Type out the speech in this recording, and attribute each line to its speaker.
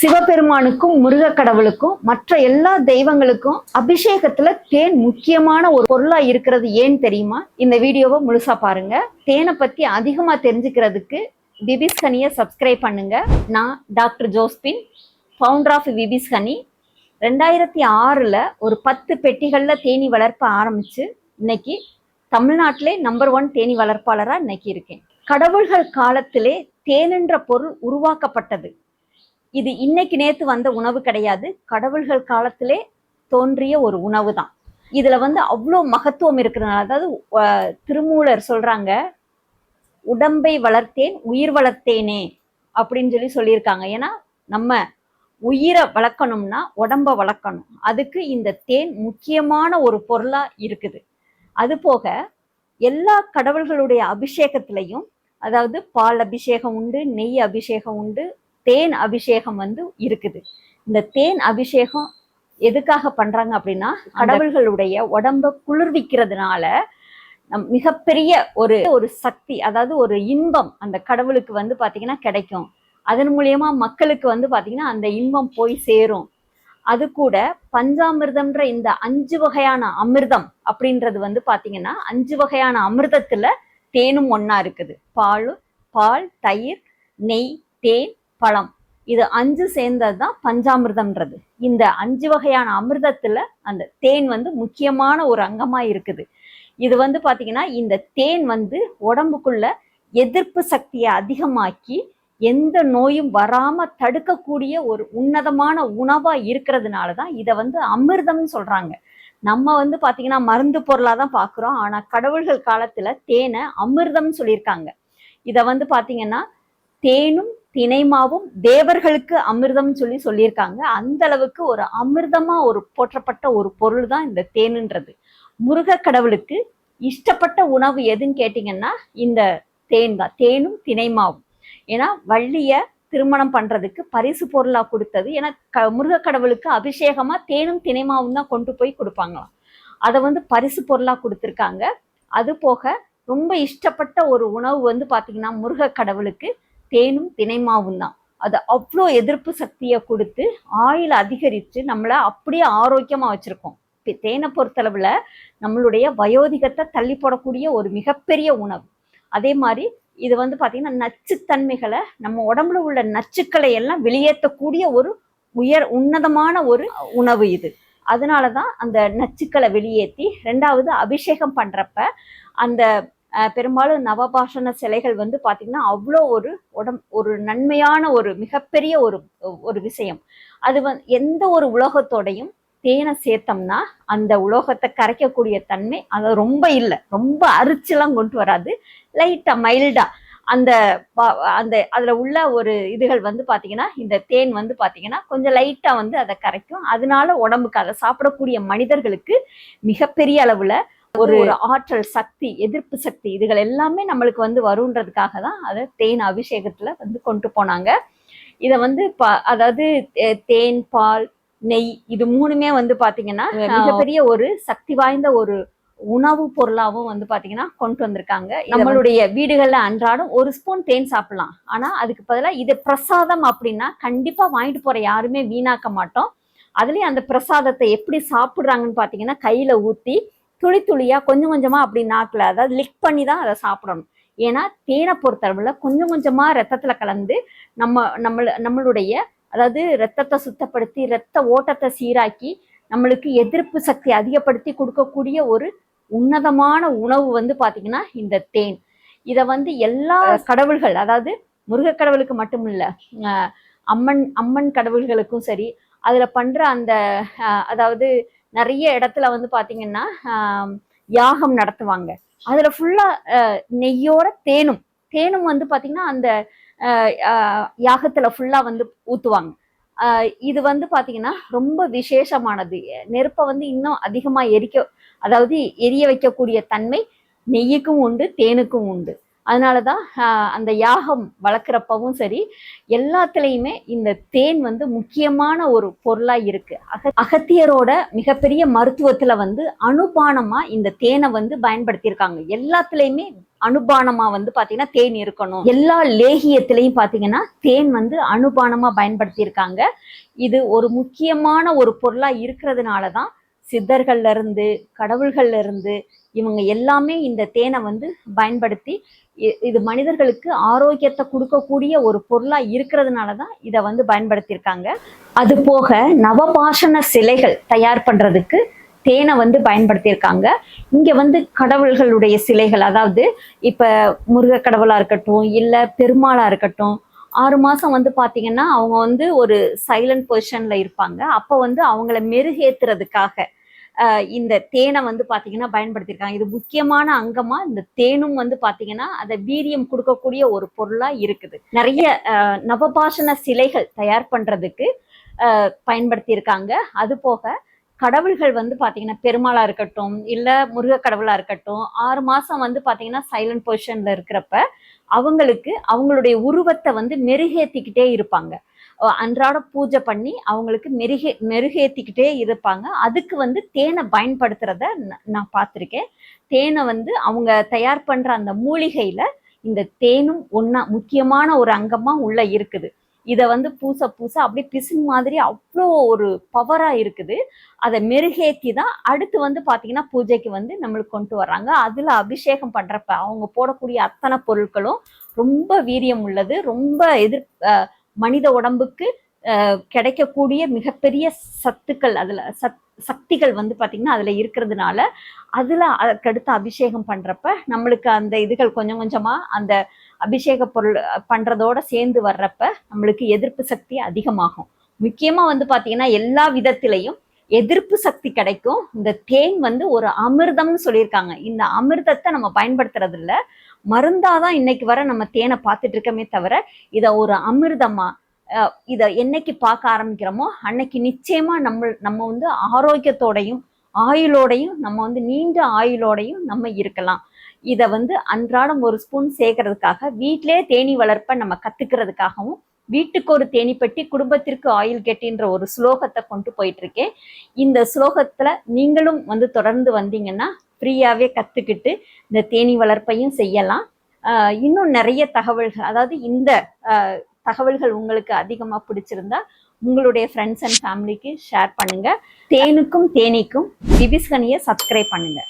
Speaker 1: சிவபெருமானுக்கும் முருக கடவுளுக்கும் மற்ற எல்லா தெய்வங்களுக்கும் அபிஷேகத்துல தேன் முக்கியமான ஒரு பொருளா இருக்கிறது ஏன்னு தெரியுமா? இந்த வீடியோவை முழுசா பாருங்க. தேனை பத்தி அதிகமா தெரிஞ்சுக்கிறதுக்கு விபிஸ் ஹனியை சப்ஸ்கிரைப் பண்ணுங்க. நான் doctor Josephine, founder of VB's honey. 2006 ஒரு 10 பெட்டிகள்ல தேனி வளர்ப்ப ஆரம்பிச்சு இன்னைக்கு தமிழ்நாட்டிலே நம்பர் 1 தேனி வளர்ப்பாளரா இன்னைக்கு இருக்கேன். கடவுள்கள் காலத்திலே தேனென்ற பொருள் உருவாக்கப்பட்டது. இது இன்னைக்கு நேத்து வந்த உணவு கிடையாது. கடவுள்கள் காலத்திலே தோன்றிய ஒரு உணவு தான். இதுல அவ்வளோ மகத்துவம் இருக்கிறதுனால, அதாவது திருமூலர் சொல்றாங்க, உடம்பை வளர்த்தேன் உயிர் வளர்த்தேனே அப்படின்னு சொல்லியிருக்காங்க. ஏன்னா நம்ம உயிரை வளர்க்கணும்னா உடம்ப வளர்க்கணும். அதுக்கு இந்த தேன் முக்கியமான ஒரு பொருளா இருக்குது. அது போக எல்லா கடவுள்களுடைய அபிஷேகத்திலையும், அதாவது பால் அபிஷேகம் உண்டு, நெய் அபிஷேகம் உண்டு, தேன் அபிஷேகம் இருக்குது. இந்த தேன் அபிஷேகம் எதுக்காக பண்றாங்க அப்படின்னா, கடவுள்களுடைய உடம்ப குளிர்விக்கிறதுனால மிகப்பெரிய ஒரு சக்தி, அதாவது ஒரு இன்பம் அந்த கடவுளுக்கு பாத்தீங்கன்னா கிடைக்கும். அதன் மூலியமா மக்களுக்கு பாத்தீங்கன்னா அந்த இன்பம் போய் சேரும். அது கூட பஞ்சாமிர்தம்ன்ற இந்த 5 வகையான அமிர்தம் அப்படின்றது பாத்தீங்கன்னா 5 வகையான அமிர்தத்துல தேனும் ஒன்னா இருக்குது. பால், தயிர், நெய், தேன், பழம், இது 5 சேர்ந்ததுதான் பஞ்சாமிர்தம்ன்றது. இந்த 5 வகையான அமிர்தத்துல அந்த தேன் முக்கியமான ஒரு அங்கமா இருக்குது. இது பாத்தீங்கன்னா இந்த தேன் உடம்புக்குள்ள எதிர்ப்பு சக்தியை அதிகமாக்கி எந்த நோயும் வராம தடுக்கக்கூடிய ஒரு உன்னதமான உணவா இருக்கிறதுனாலதான் இதை அமிர்தம்னு சொல்றாங்க. நம்ம பாத்தீங்கன்னா மருந்து பொருளா தான் பாக்குறோம். ஆனா கடவுள்கள் காலத்துல தேனை அமிர்தம்னு சொல்லியிருக்காங்க. இதை பாத்தீங்கன்னா தேனும் தினைமாவும் தேவர்களுக்கு அமிர்தம் சொல்லியிருக்காங்க. அந்த அளவுக்கு ஒரு அமிர்தமா ஒரு போற்றப்பட்ட ஒரு பொருள் தான் இந்த தேனுன்றது. முருக கடவுளுக்கு இஷ்டப்பட்ட உணவு எதுன்னு கேட்டீங்கன்னா இந்த தேன் தான், தேனும் தினைமாவும். ஏன்னா வள்ளிய திருமணம் பண்றதுக்கு பரிசு பொருளா கொடுத்தது. ஏன்னா முருக கடவுளுக்கு அபிஷேகமா தேனும் தினைமாவும் தான் கொண்டு போய் கொடுப்பாங்களாம். அதை பரிசு பொருளா கொடுத்துருக்காங்க. அது போக ரொம்ப இஷ்டப்பட்ட ஒரு உணவு பாத்தீங்கன்னா முருக கடவுளுக்கு தேனும் தினைமாவும் தான். அது அவ்வளோ எதிர்ப்பு சக்தியை கொடுத்து ஆயுள அதிகரித்து நம்மளை அப்படியே ஆரோக்கியமா வச்சிருக்கோம். தேனை பொறுத்தளவுல நம்மளுடைய வயோதிகத்தை தள்ளி போடக்கூடிய ஒரு மிகப்பெரிய உணவு. அதே மாதிரி இது பாத்தீங்கன்னா நச்சுத்தன்மைகளை, நம்ம உடம்புல உள்ள நச்சுக்களை எல்லாம் வெளியேற்றக்கூடிய ஒரு உன்னதமான ஒரு உணவு இது. அதனாலதான் அந்த நச்சுக்களை வெளியேற்றி 2வது அபிஷேகம் பண்றப்ப அந்த பெரும்பாலும் நவபாஷண சிலைகள் பாத்தீங்கன்னா அவ்வளோ ஒரு நன்மையான ஒரு மிகப்பெரிய ஒரு விஷயம். அது எந்த ஒரு உலோகத்தோடையும் தேனை சேர்த்தோம்னா அந்த உலோகத்தை கரைக்கக்கூடிய தன்மை அது ரொம்ப இல்லை, ரொம்ப அரிச்செல்லாம் கொண்டு வராது. லைட்டா மைல்டா அந்த அதுல உள்ள ஒரு இதுகள் பாத்தீங்கன்னா இந்த தேன் பாத்தீங்கன்னா கொஞ்சம் லைட்டா அதை கரைக்கும். அதனால உடம்புக்கு அதை சாப்பிடக்கூடிய மனிதர்களுக்கு மிகப்பெரிய அளவுல ஒரு ஆற்றல் சக்தி, எதிர்ப்பு சக்தி, இதுகள் எல்லாமே நம்மளுக்கு வருன்றதுக்காக தான் அதை தேன் அபிஷேகத்துல கொண்டு போனாங்க. இதை அதாவது தேன், பால், நெய், இது 3மே பாத்தீங்கன்னா மிகப்பெரிய ஒரு சக்தி வாய்ந்த ஒரு உணவு பொருளாவும் பாத்தீங்கன்னா கொண்டு வந்திருக்காங்க. நம்மளுடைய வீடுகள்ல அன்றாடம் 1 ஸ்பூன் தேன் சாப்பிடலாம். ஆனா அதுக்கு பதிலாக இது பிரசாதம் அப்படின்னா கண்டிப்பா வாங்கிட்டு போற யாருமே வீணாக்க மாட்டோம். அதுலயும் அந்த பிரசாதத்தை எப்படி சாப்பிடுறாங்கன்னு பாத்தீங்கன்னா கையில ஊத்தி துளி துளியா கொஞ்சம் கொஞ்சமா அப்படி நாக்குல, அதாவது லிக் பண்ணி தான் அதை சாப்பிடணும். ஏன்னா தேனை பொறுத்தளவுல கொஞ்சம் கொஞ்சமா ரத்தத்துல கலந்து நம்மளுடைய அதாவது ரத்தத்தை சுத்தப்படுத்தி ரத்த ஓட்டத்தை சீராக்கி நம்மளுக்கு எதிர்ப்பு சக்தி அதிகப்படுத்தி கொடுக்கக்கூடிய ஒரு உன்னதமான உணவு பாத்தீங்கன்னா இந்த தேன். இதை எல்லா கடவுள்கள், அதாவது முருக கடவுளுக்கு மட்டும் இல்ல, அம்மன் கடவுள்களுக்கும் சரி, அதுல பண்ற அந்த அதாவது நிறைய இடத்துல பாத்தீங்கன்னா யாகம் நடத்துவாங்க. அதுல ஃபுல்லா நெய்யோட தேனும் பாத்தீங்கன்னா அந்த யாகத்துல ஃபுல்லா ஊத்துவாங்க. இது பாத்தீங்கன்னா ரொம்ப விசேஷமானது. நெருப்பை இன்னும் அதிகமா எரிய வைக்கக்கூடிய தன்மை நெய்யுக்கும் உண்டு, தேனுக்கும் உண்டு. அதனாலதான் அந்த யாகம் வளர்க்குறப்பவும் சரி, எல்லாத்துலயுமே இந்த தேன் முக்கியமான ஒரு பொருளா இருக்கு. அகத்தியரோட மிகப்பெரிய மருத்துவத்துல அனுபானமா இந்த தேனை பயன்படுத்தியிருக்காங்க. எல்லாத்துலயுமே அனுபானமா வந்து பாத்தீங்கன்னா தேன் இருக்கணும். எல்லா லேகியத்திலையும் பாத்தீங்கன்னா தேன் வந்து அனுபானமா பயன்படுத்தி இருக்காங்க. இது ஒரு முக்கியமான ஒரு பொருளா இருக்கிறதுனாலதான் சித்தர்கள்ல இருந்து கடவுள்கள்ல இருந்து இவங்க எல்லாமே இந்த தேனை வந்து பயன்படுத்தி இது மனிதர்களுக்கு ஆரோக்கியத்தை கொடுக்கக்கூடிய ஒரு பொருளா இருக்கிறதுனாலதான் இதை வந்து பயன்படுத்தியிருக்காங்க. அது போக நவபாஷண சிலைகள் தயார் பண்றதுக்கு தேனை வந்து பயன்படுத்தியிருக்காங்க. இங்க வந்து கடவுள்களுடைய சிலைகள், அதாவது இப்ப முருக கடவுளா இருக்கட்டும் இல்ல பெருமாளா இருக்கட்டும், 6 மாசம் வந்து பாத்தீங்கன்னா அவங்க வந்து ஒரு சைலண்ட் பொசிஷன்ல இருப்பாங்க. அப்ப வந்து அவங்கள மெருகேத்துறதுக்காக இந்த தேனை வந்து பாத்தீங்கன்னா பயன்படுத்தியிருக்காங்க. இது முக்கியமான அங்கமா இந்த தேனும் வந்து பாத்தீங்கன்னா அதை வீரியம் கொடுக்கக்கூடிய ஒரு பொருளா இருக்குது. நிறைய நவபாஷண சிலைகள் தயார் பண்றதுக்கு பயன்படுத்தி இருக்காங்க. அது போக கடவுள்கள் வந்து பாத்தீங்கன்னா பெருமாளா இருக்கட்டும் இல்ல முருக கடவுளா இருக்கட்டும் 6 மாசம் வந்து பாத்தீங்கன்னா சைலண்ட் பொசிஷன்ல இருக்கிறப்ப அவங்களுக்கு அவங்களுடைய உருவத்தை வந்து மெருகேத்திக்கிட்டே இருப்பாங்க. அன்றாட பூஜை பண்ணி அவங்களுக்கு மெருகேத்திக்கிட்டே இருப்பாங்க. அதுக்கு வந்து தேனை பயன்படுத்துறத நான் பார்த்துருக்கேன். தேனை வந்து அவங்க தயார் பண்ற அந்த மூலிகையில இந்த தேனும் முக்கியமான ஒரு அங்கமா உள்ள இருக்குது. இதை வந்து பூச அப்படியே பிசின் மாதிரி அவ்வளோ ஒரு பவரா இருக்குது. அதை மெருகேத்தி தான் அடுத்து வந்து பாத்தீங்கன்னா பூஜைக்கு வந்து நம்மளுக்கு கொண்டு வர்றாங்க. அதுல அபிஷேகம் பண்றப்ப அவங்க போடக்கூடிய அத்தனை பொருட்களும் ரொம்ப வீரியம் உள்ளது. ரொம்ப மனித உடம்புக்கு கிடைக்கக்கூடிய மிகப்பெரிய சத்துக்கள் அதுல சக்திகள் வந்து பாத்தீங்கன்னா அதுல இருக்கிறதுனால அதுல அதுக்கடுத்து அபிஷேகம் பண்றப்ப நம்மளுக்கு அந்த இதுகள் கொஞ்சம் கொஞ்சமா அந்த அபிஷேக பொருள் பண்றதோட சேர்ந்து வர்றப்ப நம்மளுக்கு எதிர்ப்பு சக்தி அதிகமாகும். முக்கியமா வந்து பாத்தீங்கன்னா எல்லா விதத்திலையும் எதிர்ப்பு சக்தி கிடைக்கும். இந்த தேன் வந்து ஒரு அமிர்தம்னு சொல்லியிருக்காங்க. இந்த அமிர்தத்தை நம்ம பயன்படுத்துறது இல்ல, மருந்தாதான் இன்னைக்கு வர நம்ம தேனை பார்த்துட்டு இருக்கமே தவிர இதை ஒரு அமிர்தமா இதை என்னைக்கு பார்க்க ஆரம்பிக்கிறோமோ அன்னைக்கு நிச்சயமா நம்ம வந்து ஆரோக்கியத்தோடையும் ஆயுளோடையும் நம்ம வந்து நீண்ட ஆயுளோடையும் நம்ம இருக்கலாம். இதை வந்து அன்றாடம் ஒரு ஸ்பூன் சேர்க்கறதுக்காக வீட்டிலே தேனி வளர்ப்ப நம்ம கத்துக்கிறதுக்காகவும் வீட்டுக்கு ஒரு தேனி பெட்டி குடும்பத்திற்கு ஆயுள் கெட்டின்ற ஒரு ஸ்லோகத்தை கொண்டு போயிட்டு இருக்கேன். இந்த ஸ்லோகத்துல நீங்களும் வந்து தொடர்ந்து வந்தீங்கன்னா ஃப்ரீயாவே கத்துக்கிட்டு இந்த தேனி வளர்ப்பையும் செய்யலாம். இன்னும் நிறைய தகவல்கள், அதாவது இந்த தகவல்கள் உங்களுக்கு அதிகமா பிடிச்சிருந்தா உங்களுடைய ஃப்ரெண்ட்ஸ் அண்ட் ஃபேமிலிக்கு ஷேர் பண்ணுங்க. தேனுக்கும் தேனீக்கும் விபிஸ் ஹனியை சப்ஸ்கிரைப் பண்ணுங்க.